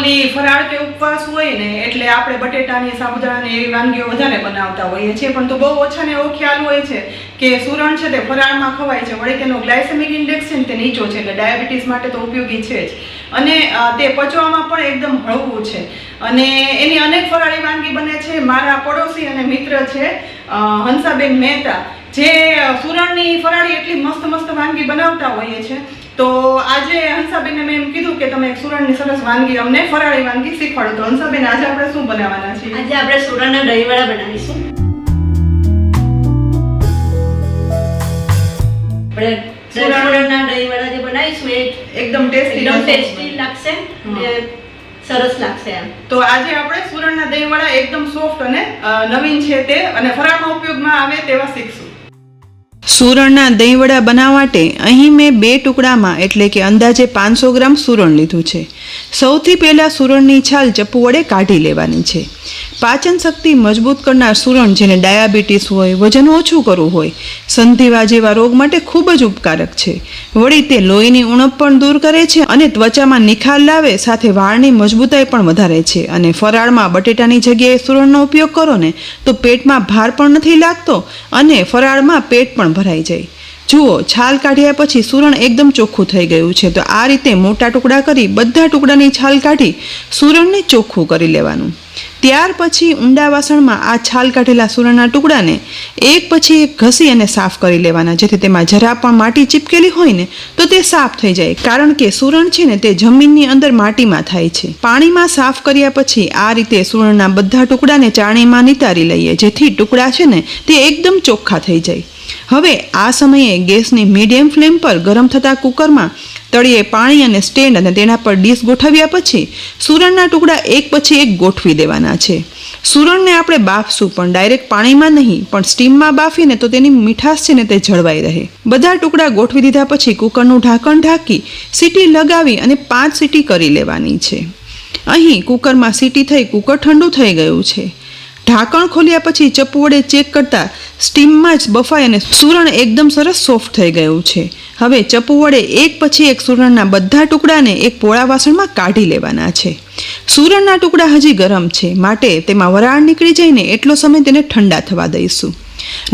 Normally ફરાળ કે ઉપવાસ હોય ને એટલે આપણે બટેટાની સાબુદાણાની એવી વાનગીઓ વધારે બનાવતા હોઈએ છીએ, પણ તો બહુ ઓછાને એવો ખ્યાલ હોય છે કે સુરણ છે તે ફરાળમાં ખવાય છે. વળી તેનો ગ્લાયસેમિક ઇન્ડેક્સ છે ને તે નીચો છે, એટલે ડાયાબિટીસ માટે તો ઉપયોગી છે જ, અને તે પચવામાં પણ એકદમ હળવું છે. અને એની અનેક ફરાળી વાનગી બને છે. મારા પડોશી અને મિત્ર છે હંસાબેન મહેતા, જે સુરણની ફરાળી એટલી મસ્ત મસ્ત વાનગી બનાવતા હોઈએ છે. તો આજે હંસાબેનને મેં એમ કીધું કે તમે એક સુરણની સરસ વાનગી અમને ફરાળી વાનગી શીખવાડો. તો હંસાબેન, આજે આપણે શું બનાવવાના છીએ? આજે આપણે સુરણના દહીં વડા બનાવીશું. આપણે સુરણના દહીં વડા જે બનાવીશું એ એકદમ ટેસ્ટી લાગશે, સરસ લાગશે એમ. તો આજે આપણે સુરણના દહીં વડા એકદમ સોફ્ટ અને નવીન છે તે અને ફરાળમાં ઉપયોગમાં આવે તેવા શીખશું. સુરણના દહીં વડા બનાવવા માટે અહીં મેં 2 ટુકડામાં એટલે કે અંદાજે 500 ગ્રામ સુરણ લીધું છે. સૌથી પહેલાં સુરણની છાલ ચપ્પુ વડે કાઢી લેવાની છે. પાચન શક્તિ મજબૂત કરનાર સુરણ, જેને ડાયાબિટીસ હોય, વજન ઓછું કરવું હોય, સંધિવા જેવા રોગ માટે ખૂબ જ ઉપકારક છે. વળી તે લોહીની ઉણપ પણ દૂર કરે છે અને ત્વચામાં નિખાર લાવે, સાથે વાળની મજબૂતાઈ પણ વધારે છે. અને ફરાળમાં બટેટાની જગ્યાએ સુરણનો ઉપયોગ કરો ને તો પેટમાં ભાર પણ નથી લાગતો અને ફરાળમાં પેટ પણ ભરાઈ જાય. જુઓ, છાલ કાઢ્યા પછી સુરણ એકદમ ચોખ્ખું થઈ ગયું છે. તો આ રીતે મોટા ટુકડા કરી બધા ટુકડાની છાલ કાઢી સુરણને ચોખ્ખું કરી લેવાનું. ત્યાર પછી ઊંડા વાસણમાં આ છાલ કાઢેલા સુરણના ટુકડાને એક પછી એક ઘસી અને સાફ કરી લેવાના, જેથી તેમાં જરા પણ માટી ચીપકેલી હોય ને તો તે સાફ થઈ જાય. કારણ કે સુરણ છે ને તે જમીનની અંદર માટીમાં થાય છે. પાણીમાં સાફ કર્યા પછી આ રીતે સુરણના બધા ટુકડાને ચાળણીમાં નિતારી લઈએ, જેથી ટુકડા છે ને તે એકદમ ચોખ્ખા થઈ જાય. હવે આ સમયે ગેસની મીડિયમ ફ્લેમ પર ગરમ થતા કુકરમાં તળિયે પાણી અને સ્ટેન્ડ અને તેના પર ડીશ ગોઠવ્યા પછી સુરણના ટુકડા એક પછી એક ગોઠવી દેવાના છે. સુરણને આપણે બાફશું, પણ ડાયરેક્ટ પાણીમાં નહીં, પણ સ્ટીમમાં બાફીને તો તેની મીઠાશ છે ને તે જળવાઈ રહે. બધા ટુકડા ગોઠવી દીધા પછી કુકરનું ઢાંકણ ઢાંકી સીટી લગાવી અને 5 સીટી કરી લેવાની છે. અહીં કુકરમાં સીટી થઈ કુકર ઠંડુ થઈ ગયું છે. ઢાંકણ ખોલ્યા પછી ચપ્પુ વડે ચેક કરતા સ્ટીમમાં જ બફાઈ અને સુરણ એકદમ સરસ સોફ્ટ થઈ ગયું છે. હવે ચપ્પુ વડે એક પછી એક સુરણના બધા ટુકડાને એક પોળા વાસણમાં કાઢી લેવાના છે. સુરણના ટુકડા હજી ગરમ છે, માટે તેમાં વરાળ નીકળી જઈને એટલો સમય તેને ઠંડા થવા દઈશું.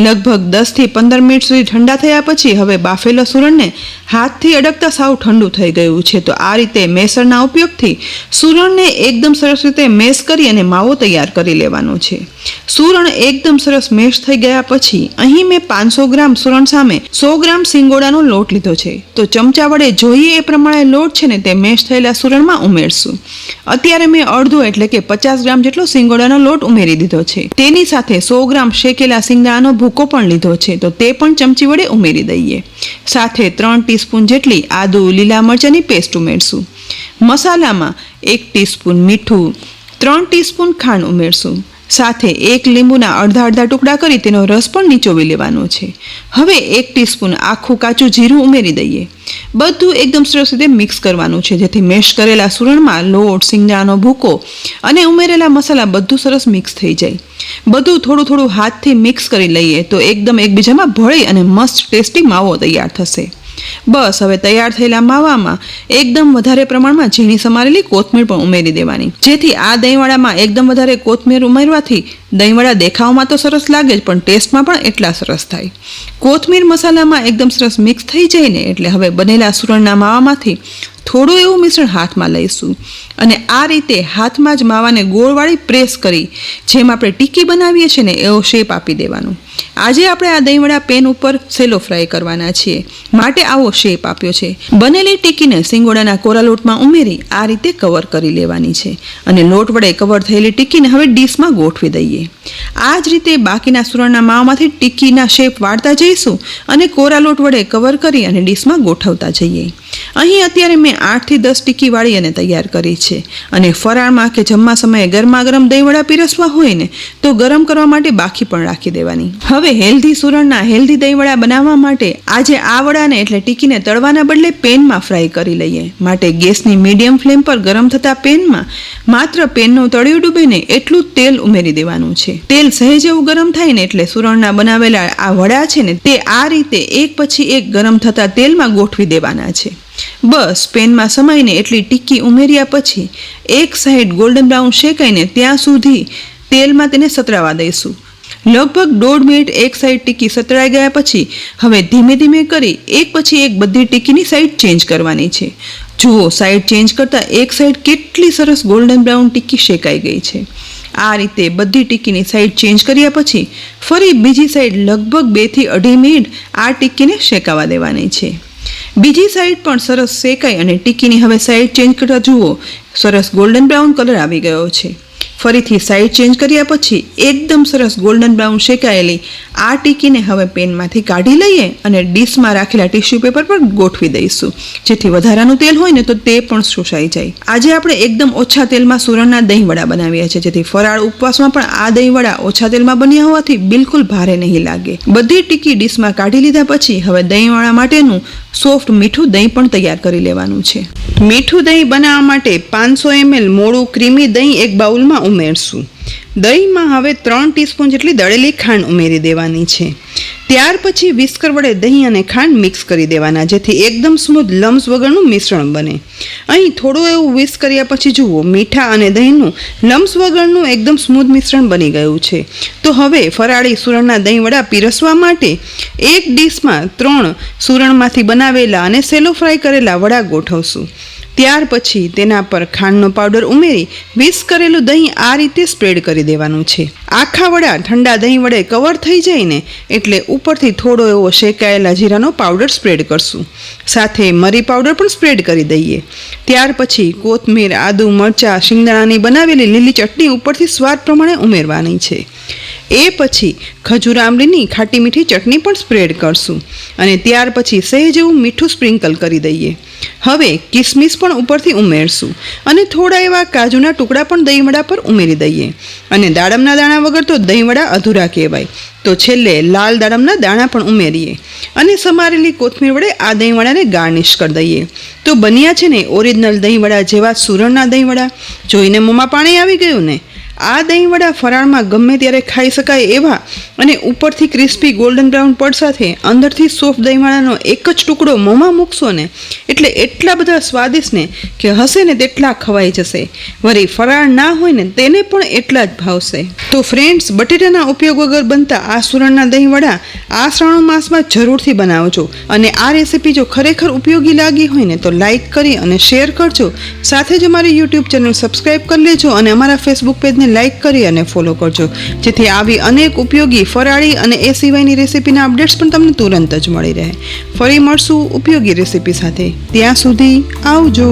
લગભગ 10 થી 15 મિનિટ સુધી ઠંડા થયા પછી હવે બાફેલો સુરણને હાથથી અડકતા સાવ ઠંડુ થઈ ગયું છે. તો આ રીતે મેસરના ઉપયોગથી સુરણને એકદમ સરસ રીતે મેશ કરી અને માવો તૈયાર કરી લેવાનો છે. સુરણ એકદમ સરસ મેશ થઈ ગયા પછી અહીં મેં 500 ગ્રામ સુરણ સામે 100 ગ્રામ સિંગોડાનો લોટ લીધો છે. તો ચમચા વડે જોઈએ એ પ્રમાણે લોટ છે ને તે મેશ થયેલા સુરણમાં ઉમેરશું. અત્યારે મેં અડધો એટલે કે 50 ગ્રામ જેટલો સિંગોડાનો લોટ ઉમેરી દીધો છે. તેની સાથે 100 ગ્રામ શેકેલા સિંગદાણાનો ભૂકો પણ લીધો છે, તો તે પણ ચમચી વડે ઉમેરી દઈએ. સાથે 3 ટીસ્પૂન જેટલી આદુ લીલા મરચાંની પેસ્ટ ઉમેરશું. મસાલામાં 1 ટીસ્પૂન મીઠું, 3 ટીસ્પૂન ખાંડ ઉમેરશું. સાથે 1 લીંબુના અડધા ટુકડા કરી તેનો રસ પણ નીચોવી લેવાનો છે. હવે 1 ટીસ્પૂન આખું કાચું જીરું ઉમેરી દઈએ. બધું એકદમ સરસ રીતે મિક્સ કરવાનું છે, જેથી મેશ કરેલા સુરણમાં લોટ, સિંગદાણાનો ભૂકો અને ઉમેરેલા મસાલા બધું સરસ મિક્સ થઈ જાય. બધું થોડું થોડું હાથથી મિક્સ કરી લઈએ તો એકદમ એકબીજામાં ભળી અને મસ્ત ટેસ્ટી માવો તૈયાર થશે. બસ હવે તૈયાર થયેલા માવામાં એકદમ વધારે પ્રમાણમાં ઝીણી સમારેલી કોથમીર પણ ઉમેરી દેવાની, જેથી આ દહીંવડામાં એકદમ વધારે કોથમીર ઉમેરવાથી દહીંવડા દેખાવમાં તો સરસ લાગે જ, પણ ટેસ્ટમાં પણ એટલા સરસ થાય. કોથમીર મસાલામાં એકદમ સરસ મિક્સ થઈ જાય ને એટલે હવે બનેલા સુરણના માવામાંથી થોડું એવું મિશ્રણ હાથમાં લઈશું અને આ રીતે હાથમાં જ માવાને ગોળવાળી પ્રેસ કરી જેમ આપણે ટીકી બનાવીએ છીએ ને એવો શેપ આપી દેવાનો. આજે આપણે આ દહીંવડા પેન ઉપર સેલો ફ્રાય કરવાના છીએ, માટે આવો શેપ આપ્યો છે. બનેલી ટીકીને સિંગોડાના કોરા લોટમાં ઉમેરી આ રીતે કવર કરી લેવાની છે અને લોટ વડે કવર થયેલી ટીકીને હવે ડીશમાં ગોઠવી દઈએ. આ જ રીતે બાકીના સુરણના માવામાંથી ટીકીના શેપ વાળતા જઈશું અને કોરા લોટ વડે કવર કરી અને ડીશમાં ગોઠવતા જઈએ. અહીં અત્યારે મેં 8 થી 10 ટીકી વાળી અને તૈયાર કરી છે. અને ફરાળમાં કે જમવા સમયે ગરમા ગરમ દહીંવડા પીરસવા હોય ને તો ગરમ કરવા માટે બાકી પણ રાખી દેવાની. હવે હેલ્ધી સુરણના હેલ્ધી દહીંવડા બનાવવા માટે આજે આ વડાને એટલે ટીકીને તળવાના બદલે પેનમાં ફ્રાય કરી લઈએ. માટે ગેસની મીડિયમ ફ્લેમ પર ગરમ થતા પેનમાં માત્ર પેનનું તળિયું ડૂબીને એટલું તેલ ઉમેરી દેવાનું છે. તેલ સહેજ એવું ગરમ થાય ને એટલે સુરણના બનાવેલા આ વડા છે ને તે આ રીતે એક પછી એક ગરમ થતા તેલમાં ગોઠવી દેવાના છે. બસ પેનમાં સમાઈને એટલી ટિક્કી ઉમેર્યા પછી એક સાઈડ ગોલ્ડન બ્રાઉન શેકાઈને ત્યાં સુધી તેલમાં તેને સતરાવા દઈશું. લગભગ 1.5 મિનિટ એક સાઈડ ટિક્કી સતરાઈ ગયા પછી હવે ધીમે ધીમે કરી એક પછી એક બધી ટિક્કીની સાઈડ ચેન્જ કરવાની છે. જુઓ, સાઈડ ચેન્જ કરતાં એક સાઈડ કેટલી સરસ ગોલ્ડન બ્રાઉન ટિક્કી શેકાઈ ગઈ છે. આ રીતે બધી ટિક્કીની સાઈડ ચેન્જ કર્યા પછી ફરી બીજી સાઈડ લગભગ 2 થી 2.5 મિનિટ આ ટિક્કીને શેકાવા દેવાની છે. બીજી સાઈડ પણ સરસ શેકાઈ અને ટિક્કીની હવે સાઈડ ચેન્જ કરતા જુઓ સરસ ગોલ્ડન બ્રાઉન કલર આવી ગયો છે. ફરીથી સાઈડ ચેન્જ કર્યા પછી એકદમ સરસ ગોલ્ડન બ્રાઉન શેકાયેલી આ ટિક્કીને હવે પેનમાંથી કાઢી લઈએ અને ડીશમાં રાખેલા ટિશ્યુ પેપર પર ગોઠવી દઈશું, જેથી વધારાનું તેલ હોય ને તો તે પણ શોષાઈ જાય. આજે આપણે એકદમ ઓછા તેલમાં સુરણના દહીં વડા બનાવ્યા છે, જેથી ફરાળ ઉપવાસમાં પણ આ દહીં વડા ઓછા તેલમાં બન્યા હોવાથી બિલકુલ ભારે નહીં લાગે. બધી ટિક્કી ડીશમાં કાઢી લીધા પછી હવે દહીં વડા માટેનું સોફ્ટ મીઠું દહીં પણ તૈયાર કરી લેવાનું છે. મીઠું દહીં બનાવવા માટે 500 ml મોળું ક્રીમી દહીં એક બાઉલમાં ઉમેરશું. દહીંમાં હવે 3 ટીસ્પૂન જેટલી દળેલી ખાંડ ઉમેરી દેવાની છે. ત્યાર પછી વિસ્કર વડે દહીં અને ખાંડ મિક્સ કરી દેવાના, જેથી એકદમ સ્મૂથ લમ્સ વગરનું મિશ્રણ બને. અહીં થોડું એવું વિસ્ક કર્યા પછી જુઓ મીઠા અને દહીંનું લમ્સ વગરનું એકદમ સ્મૂથ મિશ્રણ બની ગયું છે. તો હવે ફરાળી સુરણના દહીં વડા પીરસવા માટે એક ડીશમાં 3 સુરણમાંથી બનાવેલા અને સેલો ફ્રાય કરેલા વડા ગોઠવશું. ત્યાર પછી તેના પર ખાંડનો પાવડર ઉમેરી વિસ્ક કરેલું દહીં આ રીતે સ્પ્રેડ કરી દેવાનું છે. આખા વડા ઠંડા દહીં વડે કવર થઈ જાય ને એટલે ઉપરથી થોડો એવો શેકાયેલા જીરાનો પાવડર સ્પ્રેડ કરશું. સાથે મરી પાવડર પણ સ્પ્રેડ કરી દઈએ. ત્યાર પછી કોથમીર, આદુ, મરચાં, શિંગદાણાની બનાવેલી લીલી ચટણી ઉપરથી સ્વાદ પ્રમાણે ઉમેરવાની છે. એ પછી ખજૂર આંબલીની ખાટી મીઠી ચટણી પણ સ્પ્રેડ કરશું અને ત્યાર પછી સહેજ એવું મીઠું સ્પ્રિંકલ કરી દઈએ. હવે કિસમિસ પણ ઉપરથી ઉમેરશું અને થોડા એવા કાજુના ટુકડા પણ દહીં વડા પર ઉમેરી દઈએ. અને દાડમના દાણા વગર તો દહીં વડા અધૂરા કહેવાય, તો છેલ્લે લાલ દાડમના દાણા પણ ઉમેરીએ અને સમારેલી કોથમીર વડે આ દહીં વડાને ગાર્નિશ કરી દઈએ. તો બન્યા છે ને ઓરિજિનલ દહીં વડા જેવા સુરણના દહીં વડા. જોઈને મોંમાં પાણી આવી ગયું ને? આ દહીં વડા ફરાળમાં ગમે ત્યારે ખાઈ શકાય એવા અને ઉપરથી ક્રિસ્પી ગોલ્ડન બ્રાઉન પડ સાથે અંદરથી સોફ્ટ દહીં વડાનો એક જ ટુકડો મોંમાં મૂકશો ને એટલે એટલા બધા સ્વાદિષ્ટ ને કે હશે ને તેટલા ખવાઈ જશે. વળી ફરાળ ના હોય ને તેને પણ એટલા જ ભાવશે. તો ફ્રેન્ડ્સ, બટેટાના ઉપયોગ વગર બનતા આ સુરણના દહીં વડા આ શ્રાવણ માસમાં જરૂરથી બનાવજો. અને આ રેસીપી જો ખરેખર ઉપયોગી લાગી હોય ને તો લાઈક કરી અને શેર કરજો. સાથે જ અમારી યુટ્યુબ ચેનલ સબસ્ક્રાઈબ કરી લેજો અને અમારા ફેસબુક પેજને લાઈક કરી અને ફોલો કરજો, જેથી આવી અનેક ઉપયોગી ફરાળી અને એ સિવાયની રેસીપીના અપડેટ્સ પણ તમને તુરંત જ મળી રહે. ફરી મળશું ઉપયોગી રેસીપી સાથે. ત્યાં સુધી આવજો.